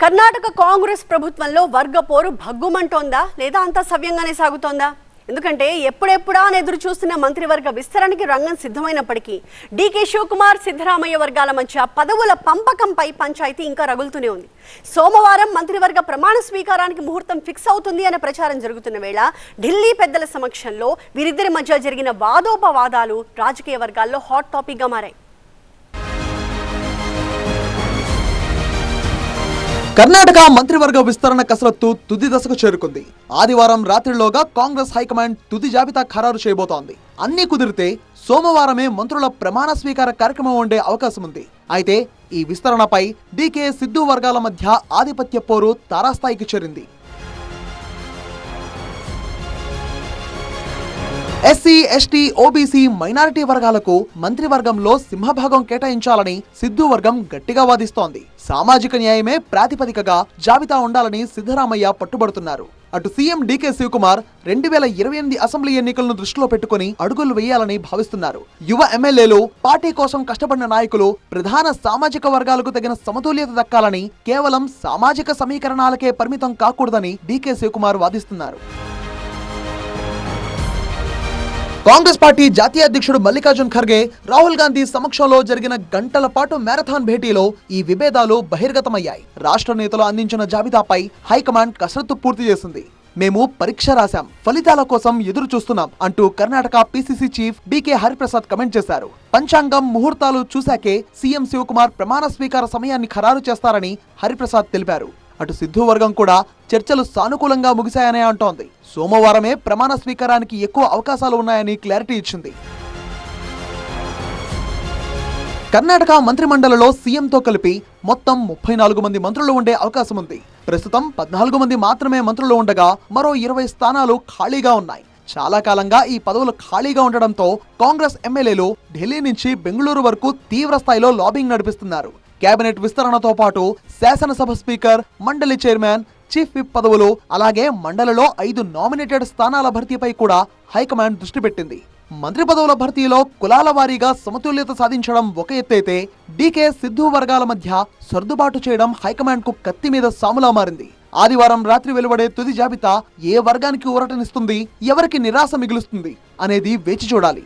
కర్ణాటక కాంగ్రెస్ ప్రభుత్వంలో వర్గ పోరు భగ్గుమంటోందా లేదా అంతా సవ్యంగానే సాగుతోందా? ఎందుకంటే ఎప్పుడెప్పుడా అని ఎదురు చూస్తున్న మంత్రివర్గ విస్తరణకి రంగం సిద్ధమైనప్పటికీ డీకే శివకుమార్ సిద్ధరామయ్య వర్గాల మధ్య పదవుల పంపకంపై పంచాయతీ ఇంకా రగులుతూనే ఉంది. సోమవారం మంత్రివర్గ ప్రమాణ స్వీకారానికి ముహూర్తం ఫిక్స్ అవుతుంది అనే ప్రచారం జరుగుతున్న వేళ ఢిల్లీ పెద్దల సమక్షంలో వీరిద్దరి మధ్య జరిగిన వాదోపవాదాలు రాజకీయ వర్గాల్లో హాట్ టాపిక్ గా మారాయి. కర్ణాటక మంత్రివర్గ విస్తరణ కసరత్తు తుది దశకు చేరుకుంది. ఆదివారం రాత్రిలోగా కాంగ్రెస్ హైకమాండ్ తుది జాబితా ఖరారు చేయబోతోంది. అన్ని కుదిరితే సోమవారమే మంత్రుల ప్రమాణ స్వీకార కార్యక్రమం ఉండే అవకాశం ఉంది. అయితే ఈ విస్తరణపై డీకే సిద్ధు వర్గాల మధ్య ఆధిపత్య పోరు తారాస్థాయికి చేరింది. ఎస్సీ, ఎస్టీ, ఓబీసీ, మైనారిటీ వర్గాలకు మంత్రివర్గంలో సింహభాగం కేటాయించాలని సిద్ధు వర్గం గట్టిగా వాదిస్తోంది. సామాజిక న్యాయమే ప్రాతిపదికగా జాబితా ఉండాలని సిద్ధరామయ్య పట్టుబడుతున్నారు. అటు సీఎం డీకే శివకుమార్ 2028 అసెంబ్లీ ఎన్నికలను దృష్టిలో పెట్టుకుని అడుగులు వేయాలని భావిస్తున్నారు. యువ ఎమ్మెల్యేలు, పార్టీ కోసం కష్టపడిన నాయకులు, ప్రధాన సామాజిక వర్గాలకు తగిన సమతుల్యత దక్కాలని, కేవలం సామాజిక సమీకరణాలకే పరిమితం కాకూడదని డీకే శివకుమార్ వాదిస్తున్నారు. కాంగ్రెస్ పార్టీ జాతీయ అధ్యక్షుడు మల్లికార్జున్ ఖర్గే, రాహుల్ గాంధీ సమక్షంలో జరిగిన గంటల పాటు మ్యారథాన్ భేటీలో ఈ విభేదాలు బహిర్గతమయ్యాయి. రాష్ట్ర నేతలు అందించిన జాబితాపై హైకమాండ్ కసరత్తు పూర్తి చేసింది. మేము పరీక్ష రాశాం, ఫలితాల కోసం ఎదురు చూస్తున్నాం అంటూ Karnataka PCC chief DK Hariprasad comment చేశారు. పంచాంగం, ముహూర్తాలు చూశాకే సీఎం శివకుమార్ ప్రమాణ స్వీకార సమయాన్ని ఖరారు చేస్తారని హరిప్రసాద్ తెలిపారు. అటు సిద్ధు వర్గం కూడా చర్చలు సానుకూలంగా ముగిశాయనే అంటోంది. సోమవారమే ప్రమాణ స్వీకారానికి ఎక్కువ అవకాశాలు ఉన్నాయని క్లారిటీ ఇచ్చింది. కర్ణాటక మంత్రిమండలిలో సీఎంతో కలిపి మొత్తం 34 మంది మంత్రులు ఉండే అవకాశం ఉంది. ప్రస్తుతం 14 మంది మాత్రమే మంత్రులు ఉండగా మరో 20 స్థానాలు ఖాళీగా ఉన్నాయి. చాలా కాలంగా ఈ పదవులు ఖాళీగా ఉండడంతో కాంగ్రెస్ ఎమ్మెల్యేలు ఢిల్లీ నుంచి బెంగళూరు వరకు తీవ్ర స్థాయిలో లాబింగ్ నడిపిస్తున్నారు. కేబినెట్ విస్తరణతో పాటు శాసనసభ స్పీకర్, మండలి చైర్మన్, చీఫ్ విప్ పదవులు, అలాగే మండలిలో 5 నామినేటెడ్ స్థానాల భర్తీపై కూడా హైకమాండ్ దృష్టి పెట్టింది. మంత్రి పదవుల భర్తీలో కులాల వారీగా సమతుల్యత సాధించడం ఒక ఎత్తైతే డీకే సిద్ధు వర్గాల మధ్య సర్దుబాటు చేయడం హైకమాండ్ కు కత్తి మీద సాములా మారింది. ఆదివారం రాత్రి వెలువడే తుది జాబితా ఏ వర్గానికి ఊరటనిస్తుంది, ఎవరికి నిరాశ మిగులుస్తుంది అనేది వేచి చూడాలి.